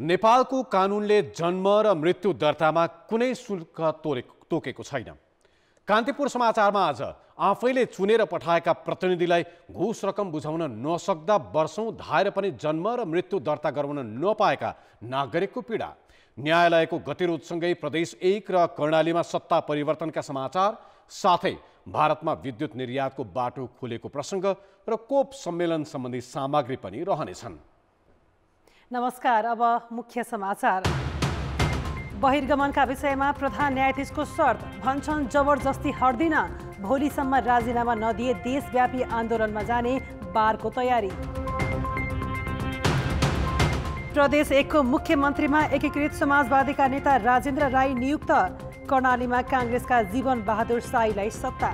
नेपालको कानुनले जन्म र मृत्यु दर्तामा कुनै शुल्क तोकेको छैन। कान्तिपुर समाचारमा आज आफैले चुनेर पठाएका प्रतिनिधिलाई घुस रकम बुझाउन नसक्दा वर्षौं धाएर पनि जन्म र मृत्यु दर्ता गराउन नपाएका नागरिकको पीडा, न्यायालयको गतिरोधसँगै प्रदेश 1 र कर्णालीमा सत्ता परिवर्तनका समाचार, साथै भारतमा विद्युत निर्यातको बाटो खुलेको प्रसङ्ग र कोप सम्मेलन सम्बन्धी सामग्री पनि रहनेछन्। नमस्कार, अब मुख्य समाचार। बहिर्गमनका विषयमा प्रधान न्यायाधीशको शर्त, भन्छन् जबरजस्ती हट्दिन, भोलिसम्म राजीनामा नदिए देशव्यापी आन्दोलनमा जाने बारको तयारी। प्रदेश 1 को मुख्यमन्त्रीमा एकीकृत समाजवादीका नेता राजेन्द्र राई नियुक्त, कर्णालीमा काङ्ग्रेसका जीवन बहादुर साईलाई सत्ता।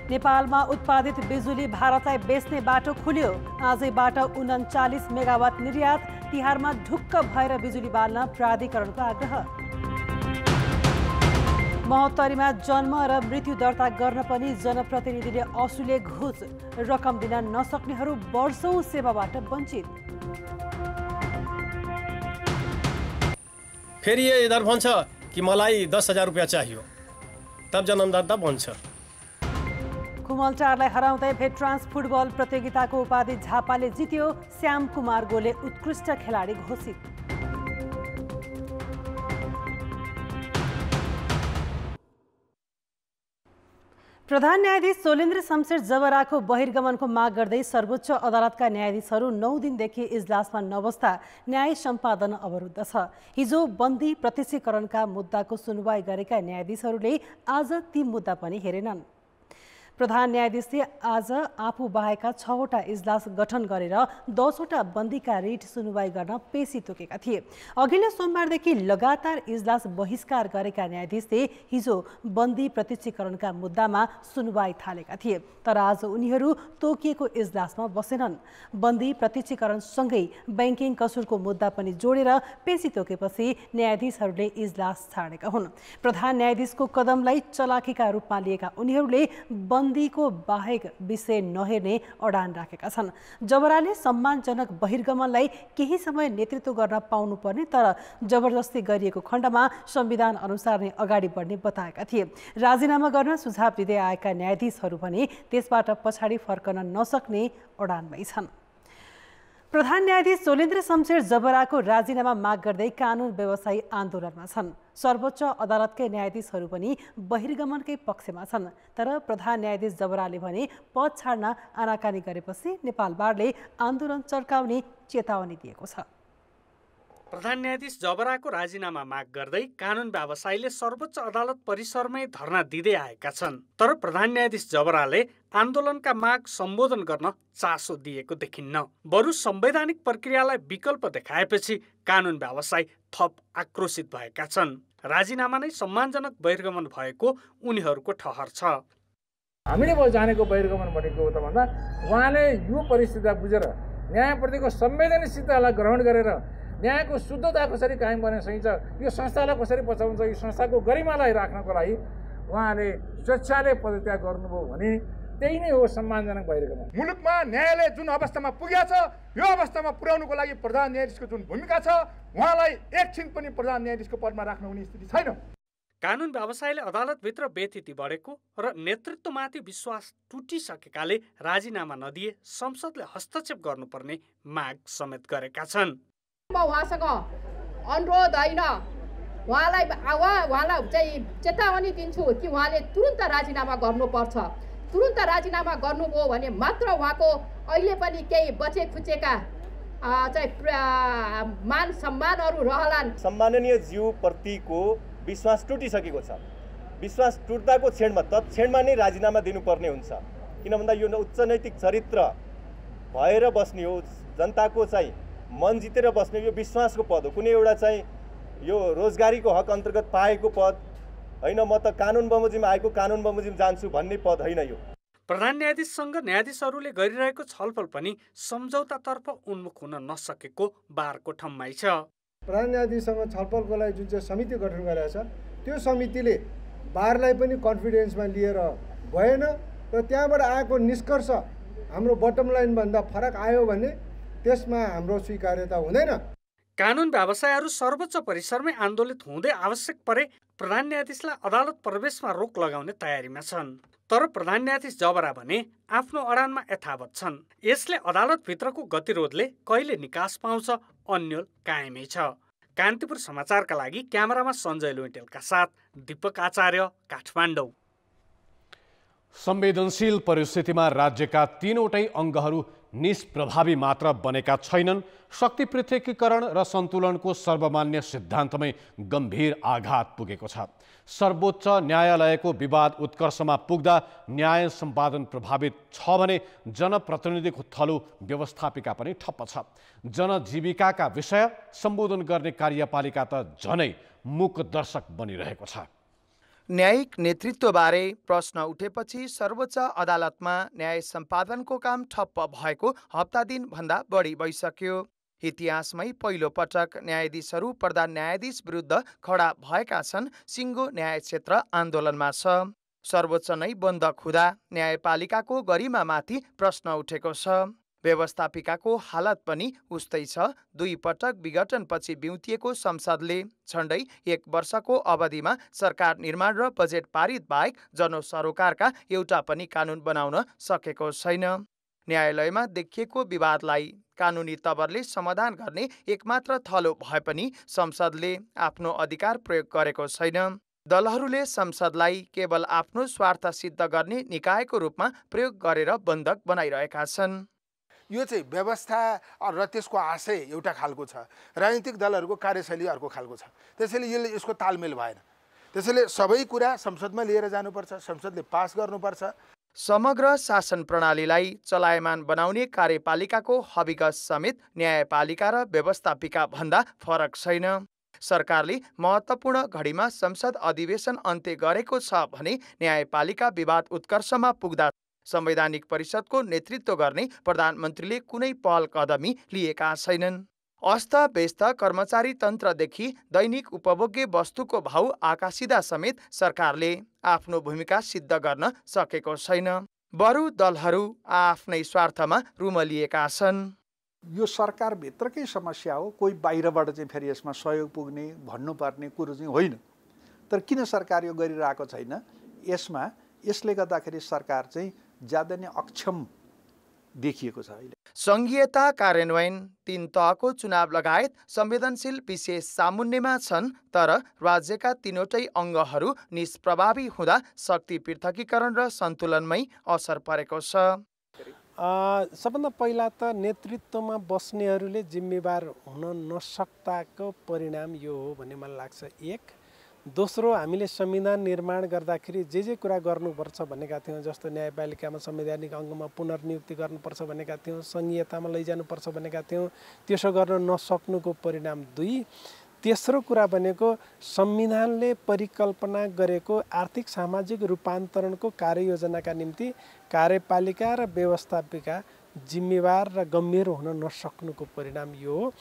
नेपालमा उत्पादित बिजुली भारतलाई बेच्ने बाटो खुल्यो, आजैबाट 39 मेगावाट निर्यात, तिहारमा ढुक्क भएर बिजुली बाल्न प्राधिकरणको आग्रह। महोत्तरीमा जन्म र मृत्यु दर्ता गर्न पनि जनप्रतिनिधिले असुले घुस, रकम दिन नसक्नेहरू वर्षौं सेवाबाट वञ्चित। फेरि ये इधर भन्छ कि मलाई 10,000 रुपैयाँ चाहियो, तब जन्मदाता भन्छ। कुमलटारलाई हराउँदै भेटरान्स फुटबल प्रतियोगिताको उपाधि झापाले जित्यो, श्याम कुमार गोले उत्कृष्ट खेलाडी घोषित। प्रधान न्यायाधीश सोलेन्द्र शमशेर जबराको बहिर्गमनको माग गर्दै सर्वोच्च अदालतका न्यायाधीशहरू 9 दिनदेखि इजलासमा नबस्दा न्याय सम्पादन अवरुद्ध छ। हिजो बन्दी प्रत्यक्षीकरणका मुद्दाको सुनवाई गरेका न्यायाधीशहरूले आज ती मुद्दा पनि हेरेनन्। प्रधान न्यायाधीशले आज आफू बाहेका 6 वटा इजलास गठन गरेर 10 वटा बन्दीका रिट सुनवाई गर्न पेशी तोकेका थिए। अघिल्लो सोमबारदेखि लगातार इजलास बहिष्कार गरेका न्यायाधीशले हिजो बन्दी प्रत्यक्षीकरणका मुद्दामा सुनवाई थालेका थिए, तर आज उनीहरू तोकिएको इजलासमा बसेनन्। बन्दी प्रत्यक्षीकरणसँगै बैंकिङ कसुरको मुद्दा पनि जोडेर पेशी तोकेपछि न्यायाधीशहरूले इजलास छाडेका हुन्। प्रधान न्यायाधीशको कदमलाई चलाखीका रूपमा लिएका उनीहरूले बन्दीको बाहेक विषय नहेर्ने अडान राखेका छन्। जबराले सम्मानजनक बहिर्गमनलाई केही समय नेतृत्व गर्न पाउनुपर्ने, तर जबरजस्ती गरिएको खण्डमा संविधान अनुसार नै अगाडि बढ्ने बताएका थिए। राजीनामा गर्न सुझाव दिँदै आएका न्यायाधीशहरू भने त्यसबाट पछाडि फर्कन नसक्ने अडानमै छन्। प्रधान न्यायाधीश सोलेन्द्र शमशेर जबराको राजीनामा माग गर्दै कानुन व्यवसायी आन्दोलनमा छन्। सर्वोच्च अदालतकै न्यायाधीशहरू पनि बहिर्गमनकै पक्षमा छन्, तर प्रधान न्यायाधीश जबराले भने पद छाड्न आनाकानी गरेपछि नेपाल बारले आन्दोलन चर्काउने चेतावनी दिएको छ। प्रधान न्यायाधीश जबराको राजीनामा माग गर्दै कानुन व्यवसायीले सर्वोच्च अदालत परिसरमै धरना दिँदै आएका छन्, तर प्रधान न्यायाधीश जबराले आन्दोलनका माग सम्बोधन गर्न चासो दिएको देखिन्न। बरु संवैधानिक प्रक्रियालाई विकल्प देखाएपछि कानुन व्यवसायी थप आक्रोशित भएका छन्। राजीनामा नै सम्मानजनक बहिर्गमन भएको उनीहरूको ठहर छ। हामीले जानेको बहिर्गमन भनेको त भन्दा उहाँले यो परिस्थितिलाई बुझेर न्यायप्रतिको संवेदनशीलतालाई ग्रहण गरेर न्यायको शुद्धता कसरी कायम गर्न सकिन्छ, यो संस्थालाई कसरी बचाउँछ, यो संस्थाको गरिमालाई राख्नको लागि उहाँले स्वेच्छाले पदत्याग गर्नुभयो भने त्यही नै हो सम्मानजनक बहिर्गमन। मुलुकमा न्यायालय जुन अवस्थामा पुगेको छ, यो अवस्थामा पुर्याउनुको लागि प्रधान न्यायाधीशको जुन भूमिका छ, उहाँलाई एकछिन पनि प्रधान न्यायाधीशको पदमा राख्न हुने स्थिति छैन। कानुन व्यवसायीले अदालतभित्र व्यथिति बढेको र नेतृत्वमाथि विश्वास टुटिसकेकाले राजीनामा नदिए संसदले हस्तक्षेप गर्नुपर्ने माग समेत गरेका छन्। म उहाँसँग अनुरोध होइन, उहाँलाई चाहिँ चेतावनी दिन्छु कि उहाँले तुरुन्त राजीनामा गर्नुपर्छ। तुरुन्त राजीनामा गर्नुभयो भने मात्र उहाँको अहिले पनि केही बचे खुचेका चाहिँ मान सम्मानहरू रहलान्। सम्माननीय ज्यूप्रतिको विश्वास टुटिसकेको छ। विश्वास टुट्दाको क्षणमा तत्क्षणमा नै राजीनामा दिनुपर्ने हुन्छ, किन भन्दा यो उच्च नैतिक चरित्र भएर बस्ने हो, जनताको चाहिँ मन जितेर बस्ने यो विश्वासको पद हो। कुनै एउटा चाहिँ यो रोजगारीको हक अन्तर्गत पाएको पद होइन, म त कानुन बमोजिम आएको कानुन बमोजिम जान्छु भन्ने पद होइन यो। प्रधान न्यायाधीशसँग न्यायाधीशहरूले गरिरहेको छलफल पनि सम्झौतातर्फ उन्मुख हुन नसकेको बारको ठम्माइ छ। प्रधान न्यायाधीशसँग छलफलको लागि जुन चाहिँ समिति गठन गरेको छ, त्यो समितिले बारलाई पनि कन्फिडेन्समा लिएर भएन र त्यहाँबाट आएको निष्कर्ष हाम्रो बटम लाइनभन्दा फरक आयो भने त्यसमा हाम्रो स्वीकार्यता हुँदैन। कानुन व्यवसायहरू सर्वोच्च परिसरमै आन्दोलित हुँदै आवश्यक परे प्रधान न्यायाधीशलाई अदालत प्रवेशमा रोक लगाउने तयारीमा छन्। तर प्रधान न्यायाधीश जबरा भने आफ्नो अडानमा यथावत छन्। यसले अदालतभित्रको गतिरोधले कहिले निकास पाउँछ अन्यल कायमै छ। कान्तिपुर समाचारका लागि क्यामेरामा सञ्जय लुइटेलका साथ दीपक आचार्य, काठमाडौँ। संवेदनशील परिस्थितिमा राज्यका तीनवटै अङ्गहरू निष्प्रभावी मात्र बनेका छैनन्। शक्ति पृथकीकरण र सन्तुलनको सर्वमान्य सिद्धान्तमै गम्भीर आघात पुगेको छ। सर्वोच्च न्यायालयको विवाद उत्कर्षमा पुग्दा न्याय सम्पादन प्रभावित छ भने जनप्रतिनिधिको थलो व्यवस्थापिका पनि ठप्प छ। जनजीविकाका विषय सम्बोधन गर्ने कार्यपालिका त झनै मूकदर्शक बनिरहेको छ। न्यायिक नेतृत्वबारे प्रश्न उठेपछि सर्वोच्च अदालतमा न्याय सम्पादनको काम ठप्प भएको हप्ता दिनभन्दा बढी भइसक्यो। इतिहासमै पहिलो पटक न्यायाधीशहरू प्रधान न्यायाधीश विरुद्ध खडा भएका छन्। सिङ्गो न्याय क्षेत्र आन्दोलनमा छ। सर्वोच्च नै बन्द खुदा न्यायपालिकाको गरिमामाथि प्रश्न उठेको छ। व्यवस्थापिकाको हालत पनि उस्तै छ। 2 पटक विघटनपछि बिउतिएको संसदले झण्डै 1 वर्षको अवधिमा सरकार निर्माण र बजेट पारित बाहेक जनसरोकारका एउटा पनि कानुन बनाउन सकेको छैन। न्यायालयमा देखिएको विवादलाई कानुनी तवरले समाधान गर्ने एकमात्र थलो भए पनि संसदले आफ्नो अधिकार प्रयोग गरेको छैन। दलहरूले संसदलाई केवल आफ्नो स्वार्थ सिद्ध गर्ने निकायको रूपमा प्रयोग गरेर बन्धक बनाइरहेका छन्। यो चाहिँ व्यवस्था र त्यसको आशय एउटा खालको छ, राजनीतिक दलहरूको कार्यशैली अर्को खालको छ। त्यसैले यसको तालमेल भएन। त्यसैले सबै कुरा संसदमा लिएर जानुपर्छ, संसदले पास गर्नुपर्छ। समग्र शासन प्रणालीलाई चलायमान बनाउने कार्यपालिकाको हविगत समेत न्यायपालिका र व्यवस्थापिका भन्दा फरक छैन। सरकारले महत्त्वपूर्ण घडीमा संसद अधिवेशन अन्त्य गरेको छ भने न्यायपालिका विवाद उत्कर्षमा पुग्दा संवैधानिक परिषदको नेतृत्व गर्ने प्रधानमन्त्रीले कुनै पहल कदमी लिएका छैनन्। अस्तव्यस्त कर्मचारी तन्त्रदेखि दैनिक उपभोग्य वस्तुको भाउ आकाशिँदा समेत सरकारले आफ्नो भूमिका सिद्ध गर्न सकेको छैन। बरु दलहरू आफ्नै स्वार्थमा रुमलिएका छन्। यो सरकारभित्रकै समस्या हो। कोही बाहिरबाट चाहिँ फेरि यसमा सहयोग पुग्ने भन्नुपर्ने कुरो चाहिँ होइन। तर किन सरकार यो गरिरहेको छैन? यसले गर्दाखेरि सरकार चाहिँ ज्यादा नै अक्षम देखिएको छ। अहिले संघीयता कार्यान्वयन 3 तहको चुनाव लगायत संवेदनशील विशेष सामुन्नेमा छन्। तर राज्यका तीनवटै अङ्गहरू निष्प्रभावी हुँदा शक्ति पृथकीकरण र सन्तुलनमै असर परेको छ। सबभन्दा पहिला त नेतृत्वमा बस्नेहरूले जिम्मेवार हुन नसक्दाको परिणाम यो हो भन्ने मलाई लाग्छ। 1 दोस्रो, हामीले संविधान निर्माण गर्दाखेरि जे कुरा गर्नुपर्छ भनेका थियौँ, जस्तो न्यायपालिकामा संवैधानिक अङ्गमा पुनर्नियुक्ति गर्नुपर्छ भनेका थियौँ, संघीयतामा लैजानुपर्छ भनेका थियौँ, त्यसो गर्न नसक्नुको परिणाम 2। तेस्रो कुरा भनेको संविधानले परिकल्पना गरेको आर्थिक सामाजिक रूपान्तरणको कार्ययोजनाका निम्ति कार्यपालिका र व्यवस्थापिका जिम्मेवार र गम्भीर हुन नसक्नुको परिणाम यो हो।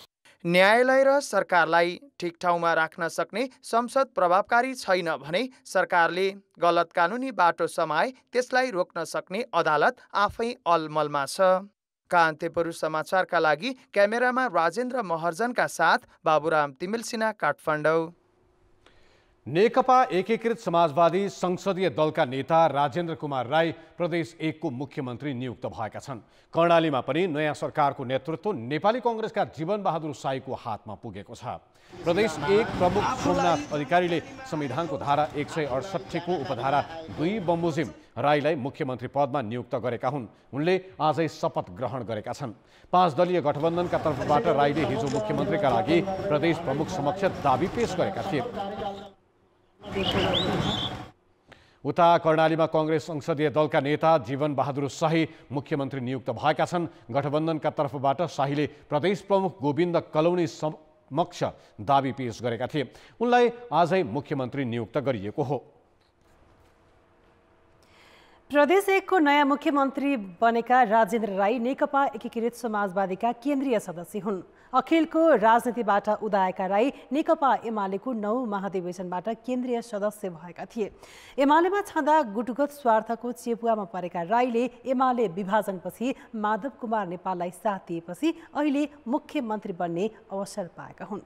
न्यायालय र सरकारलाई ठिक ठाउँमा राख्न सक्ने संसद प्रभावकारी छैन भने सरकारले गलत कानुनी बाटो समाए त्यसलाई रोक्न सक्ने अदालत आफै अलमलमा छ। कान्तिपुर समाचारका लागि क्यामेरामा राजेन्द्र महर्जनका साथ बाबुराम तिमिल सिन्हा, काठमाडौँ। नेकपा एकीकृत समाजवादी संसदीय दलका नेता राजेन्द्र कुमार राई प्रदेश 1 को मुख्यमन्त्री नियुक्त भएका छन्। कर्णालीमा पनि नयाँ सरकारको नेतृत्व नेपाली कांग्रेसका जीवन बहादुर साईको हातमा पुगेको छ। प्रदेश 1 प्रमुख सोमनाथ अधिकारीले संविधानको धारा 168 को उपधारा 2 बमोजिम राईलाई मुख्यमन्त्री पदमा नियुक्त गरेका हुन्। उनले आजै शपथ ग्रहण गरेका छन्। 5 दलीय गठबन्धनका तर्फबाट राईले हिजो मुख्यमन्त्रीका लागि प्रदेश प्रमुख समक्ष दाबी पेश गरेका थिए। उता कर्णालीमा कांग्रेस संसदीय दलका नेता जीवन बहादुर शाही मुख्यमन्त्री नियुक्त भएका छन्। गठबन्धनका तर्फबाट शाहीले प्रदेश प्रमुख गोविन्द कलौनी समक्ष दाबी पेश गरेका थिए। उनलाई आजै मुख्यमन्त्री नियुक्त गरिएको हो। प्रदेश 1 को नयाँ मुख्यमन्त्री बनेका राजेन्द्र राई नेकपा एकीकृत समाजवादीका केन्द्रीय सदस्य हुन्। अखिलको राजनीतिबाट उदाएका राई नेकपा एमालेको 9 महाधिवेशनबाट केन्द्रीय सदस्य भएका थिए। एमालेमा छँदा गुटगत स्वार्थको चेपुवामा परेका राईले एमाले विभाजनपछि माधव कुमार नेपाललाई साथ दिएपछि अहिले मुख्यमन्त्री बन्ने अवसर पाएका हुन्।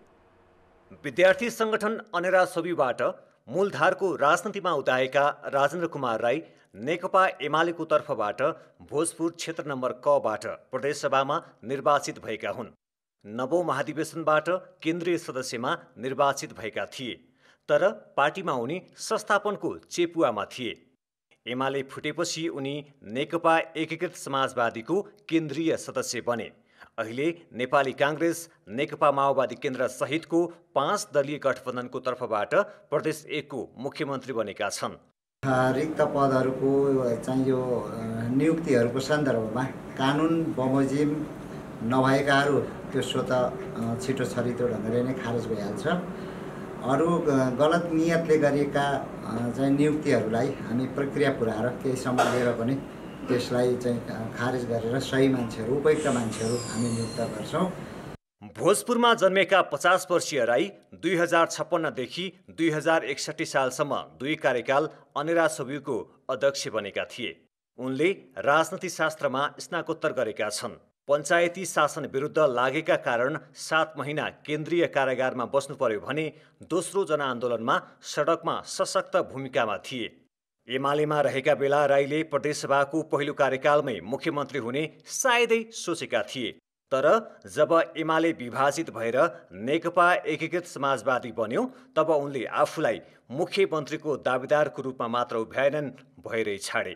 विद्यार्थी संगठन अनेरा सोबीबाट मूलधारको राजनीतिमा उदाएका राजेन्द्र कुमार राई नेकपा एमालेको तर्फबाट भोजपुर क्षेत्र नम्बर कबाट प्रदेशसभामा निर्वाचित भएका हुन्। 9औं महाधिवेशनबाट केन्द्रीय सदस्यमा निर्वाचित भएका थिए, तर पार्टीमा उनी संस्थापनको चेपुवामा थिए। एमाले फुटेपछि उनी नेकपा एकीकृत समाजवादीको केन्द्रीय सदस्य बने। अहिले नेपाली कांग्रेस, नेकपा माओवादी केन्द्र सहितको 5 दलीय गठबन्धनको तर्फबाट प्रदेश 1 को मुख्यमन्त्री बनेका छन्। रिक्त पदहरूको चाहिँ यो नियुक्तिहरूको सन्दर्भमा कानुन बमोजिम नभएकाहरू त्यो स्वत छिटो छरितो ढङ्गले नै खारेज भइहाल्छ। अरू गलत नियतले गरिएका चाहिँ नियुक्तिहरूलाई हामी प्रक्रिया पुऱ्याएर केही समय लिएर पनि त्यसलाई चाहिँ खारेज गरेर सही मान्छेहरू, उपयुक्त मान्छेहरू हामी नियुक्त गर्छौँ। भोजपुरमा जन्मेका 50 वर्षीय राई 2056 देखि 2061 सालसम्म 2 कार्यकाल अनेरा सोबीको अध्यक्ष बनेका थिए। उनले राजनीति शास्त्रमा स्नातकोत्तर गरेका छन्। पञ्चायती शासन विरुद्ध लागेका कारण 7 महिना केन्द्रीय कारागारमा बस्नु पर्यो भने दोस्रो जनआन्दोलनमा सडकमा सशक्त भूमिकामा थिए। एमालेमा रहेका बेला राईले प्रदेशसभाको पहिलो कार्यकालमै मुख्यमन्त्री हुने सायदै सोचेका थिए, तर जब एमाले विभाजित भएर नेकपा एकीकृत समाजवादी बन्यो तब उनले आफूलाई मुख्यमन्त्रीको दावेदारको रूपमा मात्र उभ्याएनन्, भएरै छाडे।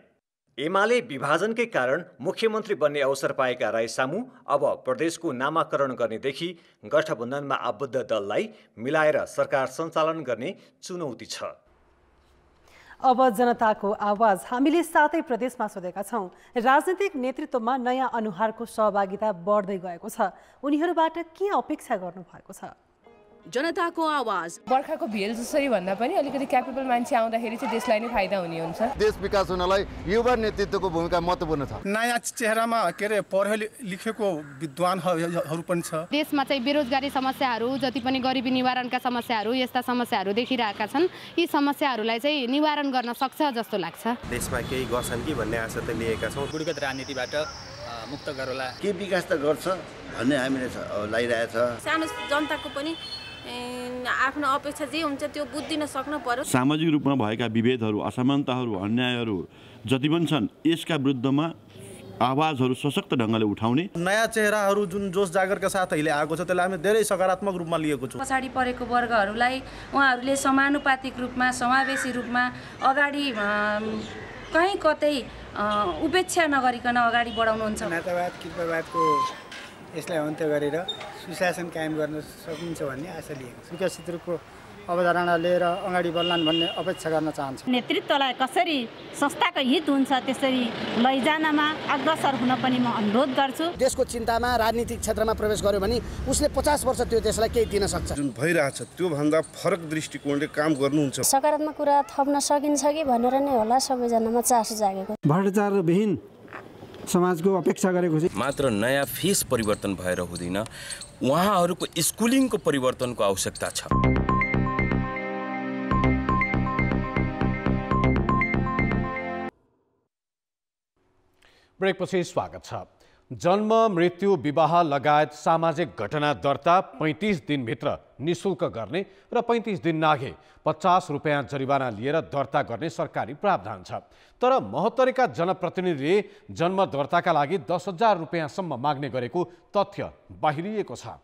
एमाले विभाजनकै कारण मुख्यमन्त्री बन्ने अवसर पाएका राई सामु अब प्रदेशको नामाकरण गर्नेदेखि गठबन्धनमा आबद्ध दललाई मिलाएर सरकार सञ्चालन गर्ने चुनौती छ। अब जनताको आवाज हामीले 7 प्रदेशमा सोधेका छौं। राजनीतिक नेतृत्वमा नयाँ अनुहारको सहभागिता बढ्दै गएको छ। उनीहरूबाट के अपेक्षा गर्नु भएको छ? जनताको आवाज। बर्खाको भेल जसरी भन्दा पनि अलिकति क्यापेबल मान्छे आउँदाखेरि चाहिँ देशलाई नै फाइदा हुने हुन्छ। देश विकास हुनलाई युवा नेतृत्वको भूमिका महत्त्वपूर्ण छ। नयाँ चेहरामा पढे लेखेको विद्वानहरू पनि छ। देशमा चाहिँ बेरोजगारी समस्याहरू, जति पनि गरिबी निवारणका समस्याहरू, यस्ता समस्याहरू देखिरहेका छन्। यी समस्याहरूलाई चाहिँ निवारण गर्न सक्छ जस्तो लाग्छ। देशमा केही गर्छन् कि भन्ने आशा त लिएका छौँ। गुडगत राजनीतिबाट मुक्त गरोला। के विकास त गर्छ भन्ने हामीले लागिरहेछ। सानो जनताको पनि आफ्नो अपेक्षा जे हुन्छ त्यो बुझ्दिन सक्नु पर्यो। सामाजिक रूपमा भएका विभेदहरू, असमानताहरू, अन्यायहरू जति पनि छन् यसका विरुद्धमा आवाजहरू सशक्त ढङ्गले उठाउने। नयाँ चेहराहरू जुन जोस जागरका साथ अहिले आएको छ त्यसलाई हामी धेरै सकारात्मक रूपमा लिएको छौँ। पछाडि परेको वर्गहरूलाई उहाँहरूले समानुपातिक रूपमा, समावेशी रूपमा अगाडि कहीँ कतै उपेक्षा नगरिकन अगाडि बढाउनुहुन्छ। नातावाद, कृपवादको यसलाई अन्त्य गरेर सुशासन कायम गर्न सकिन्छ भन्ने आशा लिएको छु। विकसित रूपको अवधारणा लिएर अगाडि बढ्लान् भन्ने अपेक्षा गर्न चाहन्छु। नेतृत्वलाई कसरी संस्थाको हित हुन्छ त्यसरी लैजानमा अग्रसर हुन पनि म अनुरोध गर्छु। देशको चिन्तामा राजनीतिक क्षेत्रमा प्रवेश गर्यो भने उसले 50 वर्ष त्यो देशलाई केही दिन सक्छ। जुन भइरहेछ त्यो भन्दा फरक दृष्टिकोणले काम गर्नुहुन्छ। सकारात्मक कुरा थप्न सकिन्छ कि भनेर नै होला सबैजनामा चासो जागेको। भ्रष्टाचारविहीन समाजको अपेक्षा गरेको छ। मात्र नयाँ फेस परिवर्तन भएर हुँदैन, उहाँहरूको स्कुलिङको परिवर्तनको आवश्यकता छ। ब्रेकपछि स्वागत छ। जन्म, मृत्यु, विवाह लगायत सामाजिक घटना दर्ता 35 दिनभित्र निशुल्क गर्ने र 35 दिन नाघे 50 रुपियाँ जरिवाना लिएर दर्ता गर्ने सरकारी प्रावधान छ। तर महोत्तरीका जनप्रतिनिधिले जन्म दर्ताका लागि 10,000 रुपियाँसम्म माग्ने गरेको तथ्य बाहिरिएको छ।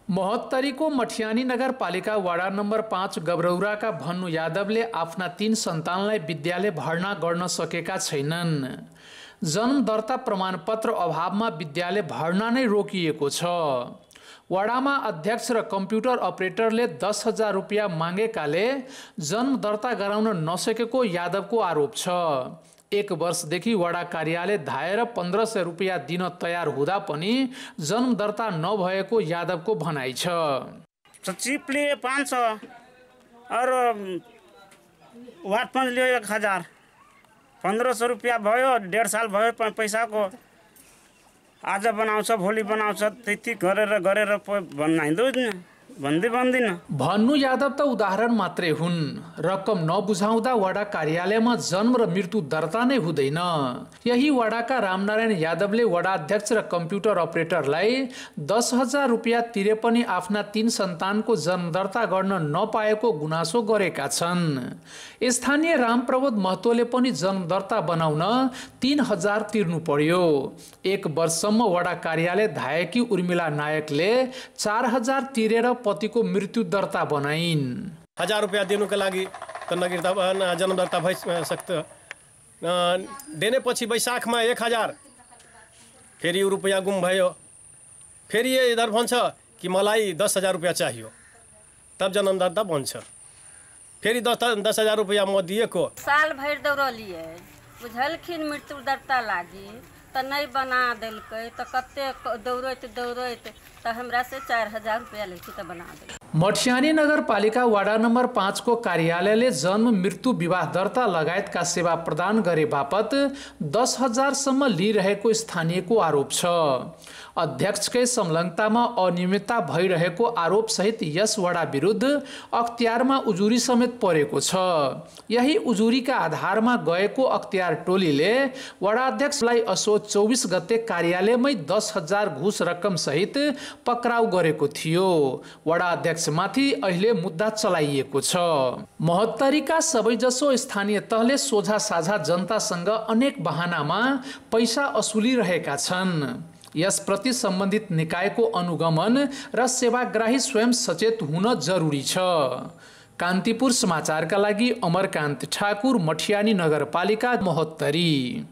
महोत्तरीको मठियानी नगरपालिका वडा नम्बर 5 गबरौराका भन्नु यादवले आफ्ना 3 सन्तानलाई विद्यालय भर्ना गर्न सकेका छैनन्। जन्म दर्ता प्रमाणपत्र अभावमा विद्यालय भर्ना नै रोकिएको छ। वडामा अध्यक्ष र कम्प्युटर अपरेटरले 10,000 रुपियाँ मागेकाले जन्म दर्ता गराउन नसकेको यादवको आरोप छ। 1 वर्षदेखि वडा कार्यालय धाएर 1500 रुपियाँ दिन तयार हुँदा पनि जन्म दर्ता नभएको यादवको भनाइ छ। चिपले 500 और वाटपन्ज लियो 1000, 1500 रुपियाँ भयो। 1.5 साल भयो पैसाको। आज बनाउँछ भोलि बनाउँछ त्यति गरेर भन्दैन। भन्नु यादव त उदाहरण मात्रै हुन्। रकम नबुझाउँदा वडा कार्यालयमा जन्म र मृत्यु दर्ता नै हुँदैन। यही वडाका रामनारायण यादवले वडा अध्यक्ष र कम्प्युटर अपरेटरलाई 10,000 रुपियाँ तिरे पनि आफ्ना 3 सन्तानको जन्म दर्ता गर्न नपाएको गुनासो गरेका छन्। स्थानीय रामप्रबोध महतोले पनि जन्म दर्ता बनाउन 3,000 तिर्नु पर्यो। 1 वर्षसम्म वडा कार्यालय धाएकी उर्मिला नायकले 4,000 तिरेर पतिको मृत्यु दर्ता बनाइन्। 1,000 रुपियाँ दिनुको लागि जन्म दर्ता भइसक्छ। देने पछि वैशाखमा 1,000 फेरि रुपियाँ गुम भयो। फेरि इधर भन्छ कि मलाई 10,000 रुपियाँ चाहियो, तब जन्म दर्ता बन्छ। फेरि 10,000 रुपियाँ म दिएको। साल भरि दौड़लिए बुझलखिन मृत्यु दर्ता लागी त नहीं बना दिलकै त कते दौड़ैत त हमरा से 4,000 रुपया लेखी त बना दिल। मठियानी नगरपालिका वाडा नम्बर 5 को कार्यालयले जन्म मृत्यु विवाह दर्ता लगायतका सेवा प्रदान गरे बापत 10,000 सम्म लिइरहेको स्थानीयको आरोप छ। अध्यक्षकै संलग्नतामा अनियमितता भइरहेको आरोप सहित यस वडा विरुद्ध अख्तियारमा उजुरी समेत परेको छ। यही उजुरीका आधारमा गएको अख्तियार टोलीले वडा अध्यक्षलाई असोज 24 गते कार्यालयमै 10,000 घुस रकम सहित पक्राउ गरेको थियो। वडा अध्यक्षमाथि अहिले मुद्दा चलाइएको छ। महोत्तरीका सबैजसो स्थानीय तहले सोझा साझा जनतासँग अनेक बहानामा पैसा असुलिरहेका छन्। यसप्रति सम्बन्धित निकायको अनुगमन र सेवाग्राही स्वयं सचेत हुन जरुरी छ। कान्तिपुर समाचारका लागि अमरकान्त ठाकुर, मठियानी नगरपालिका, महोत्तरी।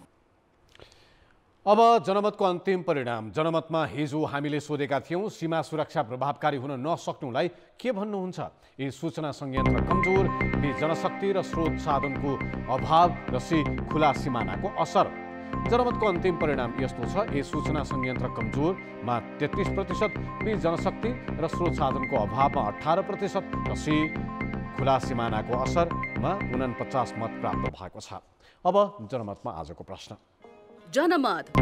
अब जनमतको अन्तिम परिणाम। जनमतमा हिजो हामीले सोधेका थियौं, सीमा सुरक्षा प्रभावकारी हुन नसक्नुलाई के भन्नुहुन्छ? ए सूचना संयन्त्र कमजोर, बी जनशक्ति र स्रोत साधनको अभाव, र सी खुला सिमानाको असर। जनमतको अन्तिम परिणाम यस्तो छ। ए सूचना संयन्त्र कमजोरमा 33%, बी जनशक्ति र स्रोत साधनको अभावमा 18%, र सी खुला सिमानाको असरमा 49 मत प्राप्त भएको छ। अब जनमतमा आजको प्रश्न। जनमत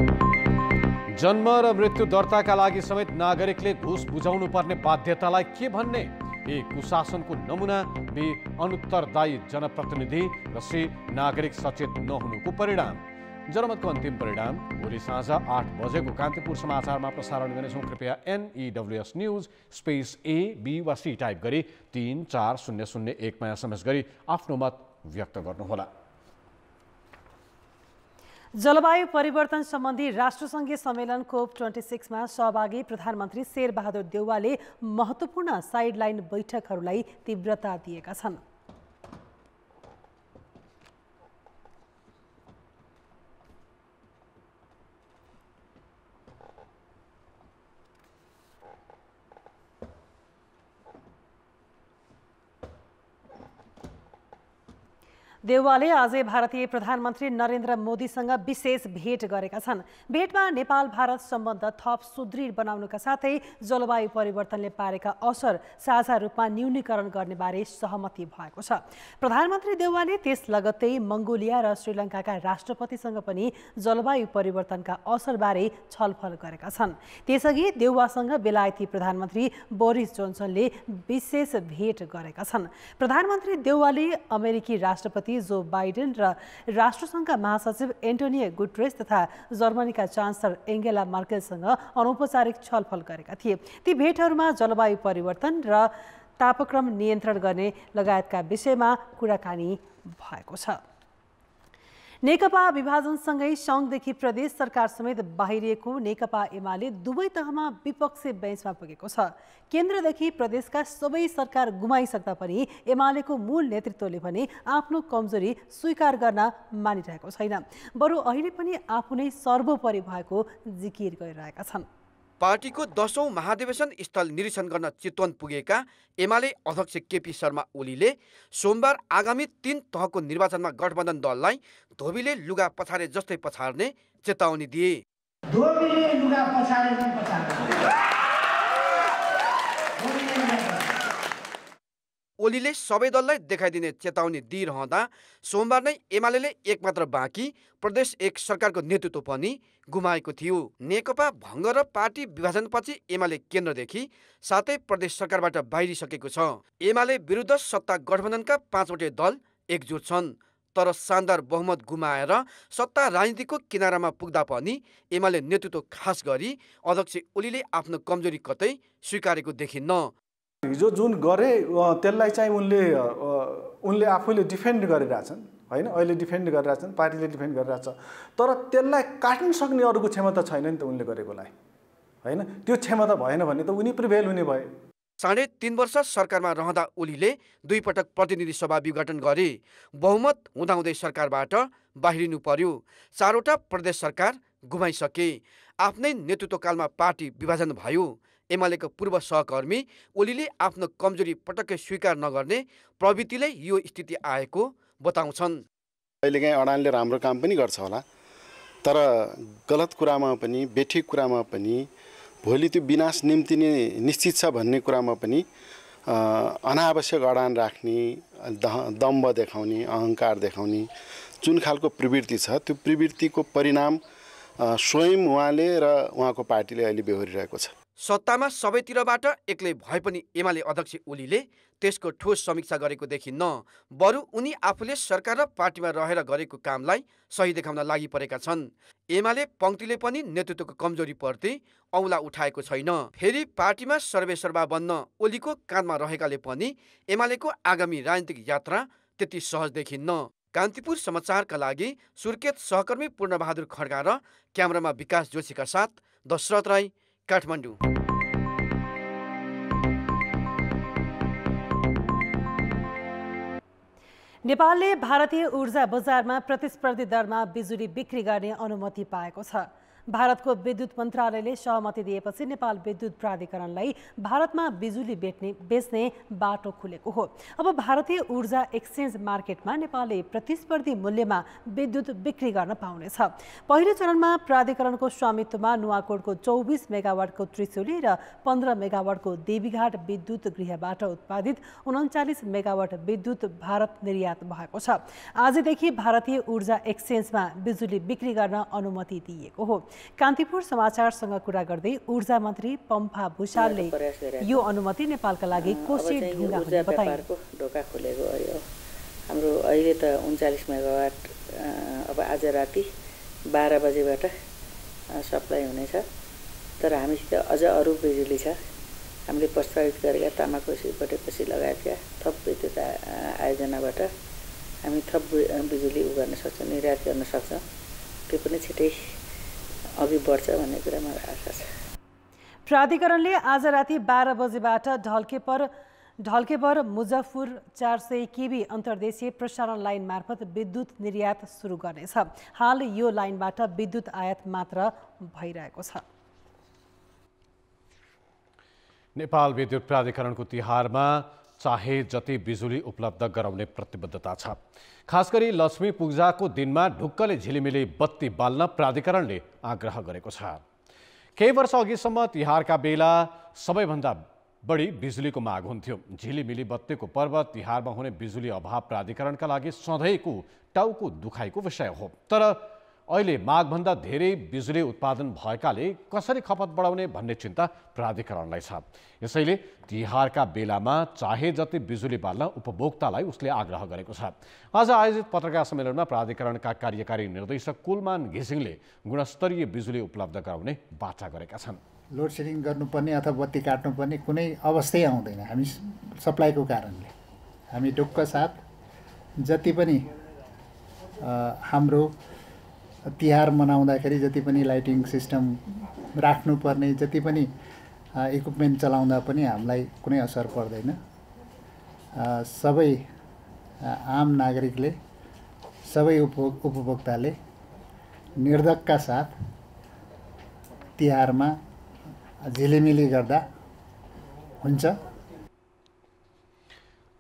जन्म र मृत्यु दर्ताका लागि समेत नागरिकले घुस बुझाउनु पर्ने बाध्यतालाई के भन्ने? ए कुशासनको नमुना, बी अनुत्तरदायी जनप्रतिनिधि, र सी नागरिक सचेत नहुनुको परिणाम। जनमतको अन्तिम परिणाम भोलि साँझ 8 बजेको कान्तिपुर समाचारमा प्रसारण गर्नेछौँ। कृपया NEWS news space A, B वा C टाइप गरी 34001 मा SMS गरी आफ्नो मत व्यक्त गर्नुहोला। जलवायु परिवर्तन सम्बन्धी राष्ट्रसङ्घीय सम्मेलन COP26 मा सहभागी प्रधानमन्त्री शेरबहादुर देउवाले महत्त्वपूर्ण साइडलाइन बैठकहरूलाई तीव्रता दिएका छन्। देउवाले आजै भारतीय प्रधानमन्त्री नरेन्द्र मोदीसँग विशेष भेट गरेका छन्। भेटमा नेपाल भारत सम्बन्ध थप सुदृढ बनाउनका साथै जलवायु परिवर्तनले पारेका असर साझा रूपमा न्यूनीकरण गर्ने बारे सहमति भएको छ। प्रधानमन्त्री देउवाले त्यस लगत्तै मंगोलिया र श्रीलङ्काका राष्ट्रपतिसँग पनि जलवायु परिवर्तनका असरबारे छलफल गरेका छन्। त्यसअघि देउवासँग बेलायती प्रधानमन्त्री बोरिस जोन्सनले विशेष भेट गरेका छन्। प्रधानमन्त्री देउवाले अमेरिकी राष्ट्रपति जो बाइडेन र राष्ट्रसङ्घका महासचिव एन्टोनियो गुटेरेस तथा जर्मनीका चान्सलर एङ्गेला मर्केलसँग अनौपचारिक छलफल गरेका थिए। ती भेटहरूमा जलवायु परिवर्तन र तापक्रम नियन्त्रण गर्ने लगायतका विषयमा कुराकानी भएको छ। नेकपा विभाजनसँगै सङ्घदेखि प्रदेश सरकार समेत बाहिरिएको नेकपा एमाले दुवै तहमा विपक्षी बेन्चमा पुगेको छ। केन्द्रदेखि प्रदेशका सबै सरकार गुमाइसक्दा पनि एमालेको मूल नेतृत्वले भने आफ्नो कमजोरी स्वीकार गर्न मानिरहेको छैन। बरु अहिले पनि आफू नै सर्वोपरि भएको जिकिर गरिरहेका छन्। पार्टीको 10औं महाधिवेशन स्थल निरीक्षण गर्न चितवन पुगेका एमाले अध्यक्ष केपी शर्मा ओलीले सोमबार आगामी 3 तहको निर्वाचनमा गठबन्धन दललाई धोबीले लुगा पछारे जस्तै पछार्ने चेतावनी दिए। ओलीले सबै दललाई देखाइदिने चेतावनी दिइरहँदा सोमबार नै एमाले एकमात्र बाँकी प्रदेश 1 सरकारको नेतृत्व पनि गुमाएको थियो। नेकपा भङ्ग र पार्टी विभाजनपछि एमाले केन्द्रदेखि साथै प्रदेश सरकारबाट बाहिरिसकेको छ। एमाले विरुद्ध सत्ता गठबन्धनका 5वटै दल एकजुट छन्, तर शानदार बहुमत गुमाएर सत्ता राजनीतिको किनारामा पुग्दा पनि एमाले नेतृत्व खास गरी अध्यक्ष ओलीले आफ्नो कमजोरी कतै स्वीकारेको देखिन्न। हिजो जुन गरे त्यसलाई चाहिँ उनले आफैले डिफेन्ड गरिरहेछन् हैन, अहिले डिफेन्ड गरिरहेछन्, पार्टीले डिफेन्ड गरिरहेछ, तर त्यसलाई काट्न सक्ने अरूको क्षमता छैन नि त उनले गरेकोलाई हैन। त्यो क्षमता भएन भने त उनी प्रिभेल हुने भए। 3.5 वर्ष सरकारमा रहँदा ओलीले 2 पटक प्रतिनिधि सभा विघटन गरे। बहुमत हुँदाहुँदै सरकारबाट बाहिरिनु पर्यो। 4वटा प्रदेश सरकार गुमाइसके। आफ्नै नेतृत्वकालमा पार्टी विभाजन भयो। एमालेको पूर्व सहकर्मी ओलीले आफ्नो कमजोरी पटक्कै स्वीकार नगर्ने प्रवृत्तिले यो स्थिति आएको बताउँछन्। कहिलेकाहीँ अडानले राम्रो काम पनि गर्छ होला, तर गलत कुरामा पनि बेठिक कुरामा पनि भोलि त्यो विनाश निम्ति नै निश्चित छ भन्ने कुरामा पनि अनावश्यक अडान राख्ने, दम्भ देखाउने, अहङ्कार देखाउने जुन खालको प्रवृत्ति छ त्यो प्रवृत्तिको परिणाम स्वयं उहाँले र उहाँको पार्टीले अहिले बेहोरिरहेको छ। सत्तामा सबैतिरबाट एक्लै भए पनि एमाले अध्यक्ष ओलीले त्यसको ठोस समीक्षा गरेको देखिन्न। बरु उनी आफूले सरकार र पार्टीमा रहेर गरेको कामलाई सही देखाउन लागि परेका छन्। एमाले पङ्क्तिले पनि नेतृत्वको कमजोरी प्रति औँला उठाएको छैन। फेरि पार्टीमा सर्वेसर्वा बन्न ओलीको काँधमा रहेकाले पनि एमालेको आगामी राजनीतिक यात्रा त्यति सहज देखिन्न। कान्तिपुर समाचारका लागि सुर्खेत सहकर्मी पूर्णबहादुर खड्का र क्यामेरामा विकास जोशीका साथ दशरथ राई, काठमाडौँ। नेपालले भारतीय ऊर्जा बजारमा प्रतिस्पर्धी दरमा बिजुली बिक्री गर्ने अनुमति पाएको छ। भारतको विद्युत मन्त्रालयले सहमति दिएपछि नेपाल विद्युत प्राधिकरणलाई भारतमा बिजुली बेच्ने बाटो खुलेको हो। अब भारतीय ऊर्जा एक्सचेन्ज मार्केटमा नेपालले प्रतिस्पर्धी मूल्यमा विद्युत बिक्री गर्न पाउनेछ। पहिलो चरणमा प्राधिकरणको स्वामित्वमा नुवाकोटको 24 मेगावाटको त्रिशुली र 15 मेगावाटको देवीघाट विद्युत गृहबाट उत्पादित 39 मेगावाट विद्युत भारत निर्यात भएको छ। आजदेखि भारतीय ऊर्जा एक्सचेन्जमा बिजुली बिक्री गर्न अनुमति दिइएको हो। कान्तिपुर समाचारसँग कुरा गर्दै ऊर्जा मन्त्री पम्फा भुषालले यो अनुमति नेपालका लागि कोशी ढुङ्गा हुने बताए। ढोका खुलेको हो। हाम्रो अहिले त 39 मेगावाट अब आज राति 12 बजेबाट सप्लाई हुनेछ, तर हामीसित अझ अरू बिजुली छ। हामीले प्रस्तावित गरेका तामाकोशी बटेकोशी लगायतका थप विद्युत आयोजनाबाट हामी थप बिजुली गर्न सक्छौँ, निर्यात गर्न सक्छौँ। त्यो पनि छिटै अघि बढ्छ भन्ने कुरा मलाई आशा छ। प्राधिकरणले आज राति 12 बजेबाट ढल्केपर मुजफ्फर 400 केबी अन्तर्देशीय प्रसारण लाइन मार्फत विद्युत निर्यात सुरु गर्नेछ। हाल यो लाइनबाट विद्युत आयात मात्र भइरहेको छ। नेपाल विद्युत प्राधिकरणको तिहारमा चाहे जति बिजुली उपलब्ध गराउने प्रतिबद्धता छ। खास गरी लक्ष्मी पूजाको दिनमा ढुक्कले झिलिमिली बत्ती बाल्न प्राधिकरणले आग्रह गरेको छ। केही वर्ष अघिसम्म तिहारका बेला सबैभन्दा बढी बिजुलीको माग हुन्थ्यो। झिलिमिली बत्तीको पर्व तिहारमा हुने बिजुली अभाव प्राधिकरणका लागि सधैँको टाउको दुखाइको विषय हो। तर अहिले मागभन्दा धेरै बिजुली उत्पादन भएकाले कसरी खपत बढाउने भन्ने चिन्ता प्राधिकरणलाई छ। यसैले तिहारका बेलामा चाहे जति बिजुली बाल्न उपभोक्तालाई उसले आग्रह गरेको छ। आज आयोजित पत्रकार सम्मेलनमा प्राधिकरणका कार्यकारी निर्देशक कुलमान घिसिङले गुणस्तरीय बिजुली उपलब्ध गराउने बाचा गरेका छन्। लोड सेडिङ गर्नुपर्ने अथवा बत्ती काट्नुपर्ने कुनै अवस्थै आउँदैन हामी सप्लाईको कारणले। हामी ढुक्क साथ जति पनि हाम्रो तिहार मनाउँदाखेरि जति पनि लाइटिङ सिस्टम राख्नुपर्ने, जति पनि इक्विपमेन्ट चलाउँदा पनि हामीलाई कुनै असर पर्दैन। सबै आम नागरिकले, सबै उपभोक्ताले निर्धक्कका साथ तिहारमा झिलिमिली गर्दा हुन्छ।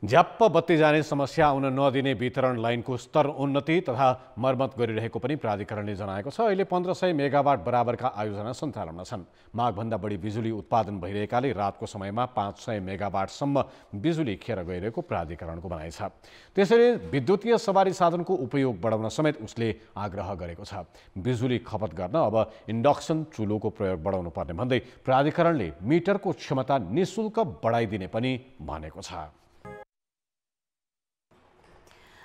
झ्याप्प बत्ती जाने समस्या आउन नदिने वितरण लाइनको स्तर उन्नति तथा मर्मत गरिरहेको पनि प्राधिकरणले जनाएको छ। अहिले 1500 मेगावाट बराबरका आयोजना सञ्चालनमा छन्। मागभन्दा बढी बिजुली उत्पादन भइरहेकाले रातको समयमा 500 मेगावाटसम्म बिजुली खेर गइरहेको प्राधिकरणको भनाइ छ। त्यसैले विद्युतीय सवारी साधनको उपयोग बढाउन समेत उसले आग्रह गरेको छ। बिजुली खपत गर्न अब इन्डक्सन चुलोको प्रयोग बढाउनु पर्ने भन्दै प्राधिकरणले मिटरको क्षमता निःशुल्क बढाइदिने पनि भनेको छ।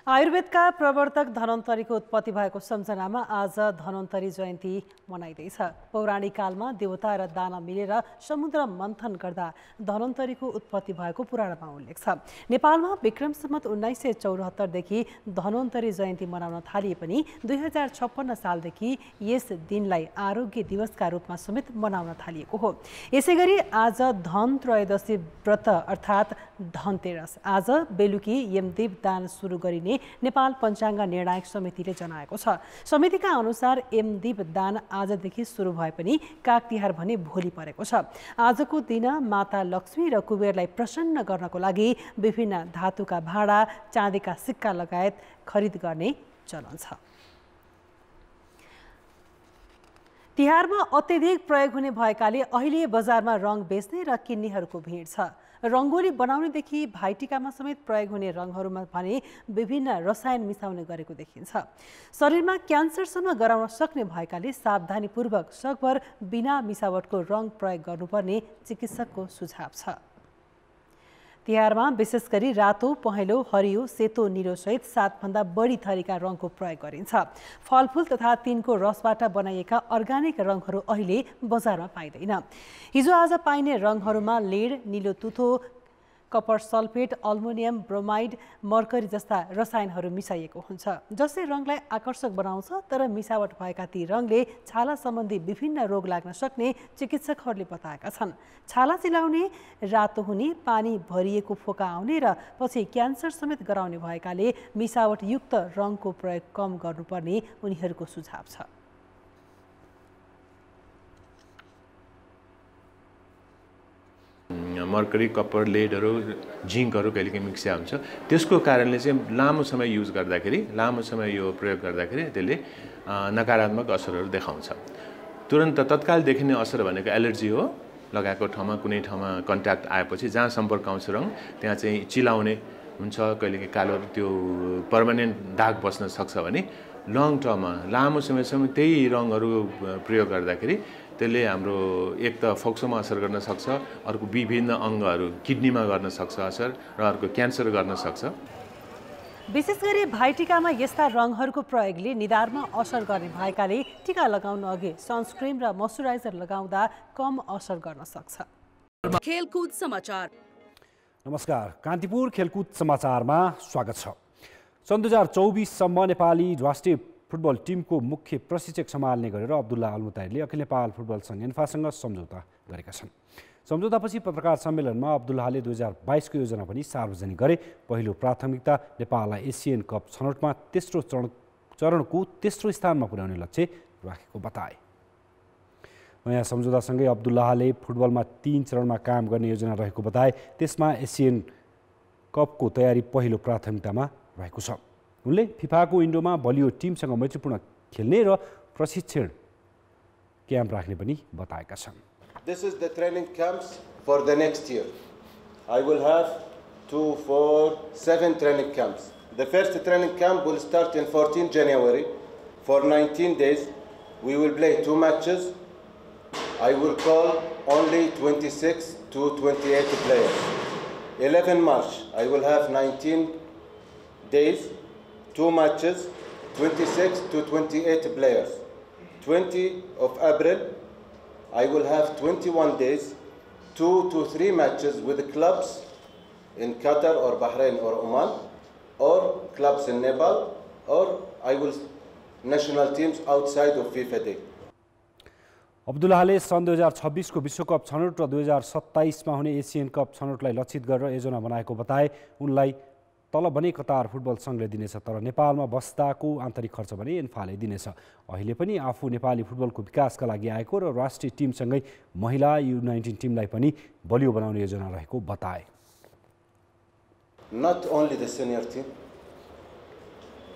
आयुर्वेदका प्रवर्तक धन्वन्तरीको उत्पत्ति भएको सम्झनामा आज धन्वन्तरी जयन्ती मनाइँदैछ। पौराणिक कालमा देवता र दानव मिलेर समुद्र मन्थन गर्दा धन्वन्तरीको उत्पत्ति भएको पुराणमा उल्लेख छ। नेपालमा विक्रम सम्वत 1974 देखि धन्वन्तरी जयन्ती मनाउन थालिए पनि 2056 सालदेखि यस दिनलाई आरोग्य दिवसका रूपमा समेत मनाउन थालिएको हो। यसैगरी आज धन त्रयोदशी व्रत अर्थात् धनतेरस आज बेलुकी यमदीप दान सुरु गरिने नेपाल पञ्चाङ्ग निर्णायक समितिले जनाएको छ। समितिका अनुसार यमदीप दान आजदेखि सुरु भए पनि काग तिहार भने भोलि परेको छ। आजको दिन माता लक्ष्मी र कुबेरलाई प्रसन्न गर्नको लागि विभिन्न धातुका भाँडा, चाँदीका सिक्का लगायत खरिद गर्ने चलन छ। तिहारमा अत्यधिक प्रयोग हुने भएकाले अहिले बजारमा रङ बेच्ने र किन्नेहरूको भिड छ। रङ्गोली बनाउनेदेखि भाइटिकामा समेत प्रयोग हुने रङहरूमा भने विभिन्न रसायन मिसाउने गरेको देखिन्छ। शरीरमा क्यान्सरसम्म गराउन सक्ने भएकाले सावधानीपूर्वक सकभर बिना मिसावटको रङ प्रयोग गर्नुपर्ने चिकित्सकको सुझाव छ। तिहारमा विशेष गरी रातो, पहेँलो, हरियो, सेतो, निलो सहित 7 भन्दा बढी थरीका रङको प्रयोग गरिन्छ। फलफुल तथा तिनको रसबाट बनाइएका अर्ग्यानिक रङहरू अहिले बजारमा पाइँदैन। हिजो आज पाइने रङहरूमा लेड, निलो तुथो, copper sulphate, aluminium bromide, mercury जस्ता रसायनहरू मिसाइएको हुन्छ, जसले रङलाई आकर्षक बनाउँछ। तर मिसावट भएका ती रङले छाला सम्बन्धी विभिन्न रोग लाग्न सक्ने चिकित्सकहरूले बताएका छन्। छाला चिलाउने, रातो हुने, पानी भरिएको फोका आउने र पछि क्यान्सर समेत गराउने भएकाले मिसावटयुक्त रङको प्रयोग कम गर्नुपर्ने उनीहरूको सुझाव छ। मर्करी, कपर, लेडहरू, जिङ्कहरू कहिलेकाहीँ मिक्सिया हुन्छ। त्यसको कारणले चाहिँ लामो समय युज गर्दाखेरि, लामो समय यो प्रयोग गर्दाखेरि त्यसले नकारात्मक असरहरू देखाउँछ। तुरन्त तत्काल देखिने असर भनेको एलर्जी हो। लगाएको ठाउँमा कुनै ठाउँमा कन्ट्याक्ट आएपछि जहाँ सम्पर्क आउँछ रङ त्यहाँ चाहिँ चिलाउने हुन्छ, कहिलेकाहीँ कालो त्यो पर्मानेन्ट दाग बस्न सक्छ भने लङ टर्ममा लामो समयसम्म त्यही रङहरू प्रयोग गर्दाखेरि त्यसले हाम्रो एक त फोक्सोमा असर गर्न सक्छ, अर्को विभिन्न अङ्गहरू किडनीमा गर्न सक्छ असर, र अर्को क्यान्सर गर्न सक्छ। विशेष गरी भाइटिकामा यस्ता रङहरूको प्रयोगले निधारमा असर गर्ने भएकाले टिका लगाउन अघि सनस्क्रिन र मोइस्चराइजर लगाउँदा कम असर गर्न सक्छ। खेलकुद समाचार। नमस्कार, कान्तिपुर खेलकुद समाचारमा स्वागत छ। सन् 2024 सम्म नेपाली राष्ट्रिय फुटबल टिमको मुख्य प्रशिक्षक सम्हाल्ने गरेर अब्दुल्ला अल्मुताइरले अखिल नेपाल फुटबल सङ्घ एन्फासँग सम्झौता गरेका छन्। सम्झौतापछि पत्रकार सम्मेलनमा अब्दुल्लाले 2022 को योजना पनि सार्वजनिक गरे। पहिलो प्राथमिकता नेपाललाई एसियन कप छनौटमा तेस्रो चरणको तेस्रो स्थानमा पुर्याउने लक्ष्य राखेको बताए। नयाँ सम्झौतासँगै अब्दुल्लाले फुटबलमा 3 चरणमा काम गर्ने योजना रहेको बताए। त्यसमा एसियन कपको तयारी पहिलो प्राथमिकतामा रहेको छ। उनले फिफाको विन्डोमा बलियो टिमसँग मैत्रीपूर्ण खेल्ने र प्रशिक्षण क्याम्प राख्ने पनि बताएका छन्। This is the training camps for the next year. I will have 2, 4, 7 training camps. The first training camp will start in 14 January. For 19 days, we will play 2 matches. I will call only 26 to 28 players. 11 March, I will have 19 days, 2 matches, 26 to 28 players. 20 of April, I will have 21 days, 2 to 3 matches with clubs in Qatar or Bahrain or Oman, or clubs in Nepal, or I will national teams outside of FIFA Day. अब्दुल्लाले सन् 2026 को विश्वकप छनौट र 2027 मा हुने Asian cup छनौटलाई लक्षित गरेर योजना बनाएको बताए। उनलाई तलब भने कतार फुटबल सङ्घले दिनेछ, तर नेपालमा बस्दाको आन्तरिक खर्च भने एन्फाले दिनेछ। अहिले पनि आफू नेपाली फुटबलको विकासका लागि आएको र राष्ट्रिय टिमसँगै महिला U19 टिमलाई पनि बलियो बनाउने योजना रहेको बताए। not only the senior team,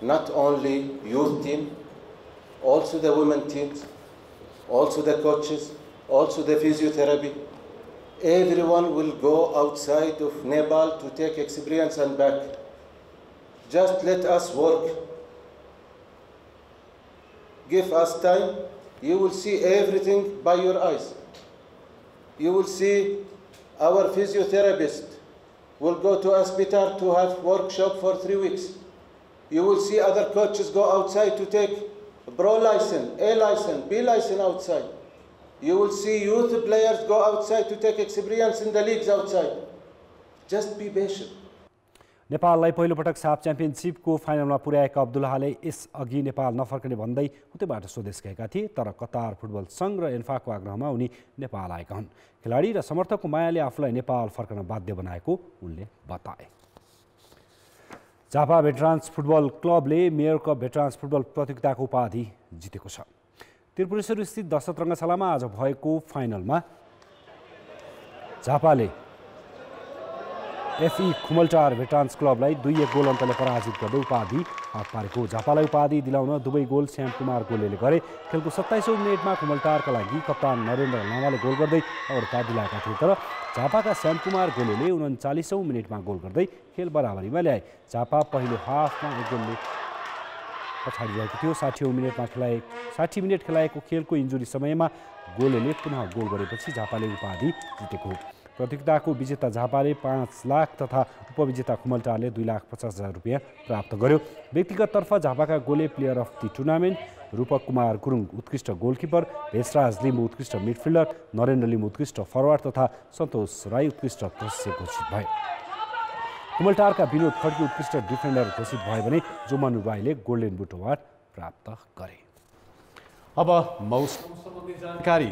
not only youth team, also the women teams, also the coaches, also the physiotherapy. Everyone will go outside of Nepal to take experience and back. Just let us work. Give us time. You will see everything by your eyes. You will see our physiotherapist will go to hospital to have workshop for 3 weeks. You will see other coaches go outside to take pro license, A license, B license outside. You will see youth players go outside to take experience in the leagues outside. Just be patient. नेपाललाई पहिलो पटक साफ च्याम्पियनशिपको फाइनलमा पुर्याएका अब्दुल्लाहले यसअघि नेपाल नफर्कने भन्दै उतैबाट स्वदेश गएका थिए, तर कतार फुटबल संघ र एन्फाको आग्रहमा उनी नेपाल आएका हुन्। खेलाडी र समर्थकको मायाले आफूलाई नेपाल फर्कन बाध्य बनाएको उनले बताए। झापा भेटरान्स फुटबल क्लबले मेयर कप भेटरान्स फुटबल प्रतियोगिताको उपाधि जितेको छ। त्रिपुरेश्वर स्थित दशरथ रङ्गशालामा आज भएको फाइनलमा झापाले एफई खुमलटार भेटरान्स क्लबलाई 2-1 गोल अन्तरले पराजित गर्दै उपाधि हात पारेको। झापालाई उपाधि दिलाउन दुवै गोल श्याम कुमार गोलेले गरे। खेलको 27औं मिनेटमा खुमलटारका लागि कप्तान नरेन्द्र लामाले गोल गर्दै अग्रता दिलाएका थिए, तर झापाका श्याम कुमार गोलेले 39औं मिनेटमा गोल गर्दै खेल बराबरीमा ल्याए। झापा पहिलो हाफमा 1 गोलले पछाडि रहेको थियो। 60 मिनेट खेलाएको खेलको इन्जुरी समयमा गोलेले पुनः गोल गरेपछि झापाले उपाधि जितेको। प्रतियोगिताको विजेता झापाले 5 लाख तथा उपविजेता खुमलटारले 2,50,000 रुपियाँ प्राप्त गर्यो। व्यक्तिगततर्फ झापाका गोले प्लेयर अफ दि टुर्नामेन्ट रूपक कुमार गुरुङ उत्कृष्ट गोलकिपर, भेषराज लिम्बू उत्कृष्ट मिडफिल्डर, नरेन्द्र लिम्बू उत्कृष्ट फरवार्ड तथा सन्तोष राई उत्कृष्ट प्रशिक्षक घोषित भए। खुमलटारका विनोद खड्की उत्कृष्ट डिफेन्डर घोषित भए भने जोमनु राईले गोल्डेन बुट अवार्ड प्राप्त गरे। अब मौसम सम्बन्धी जानकारी।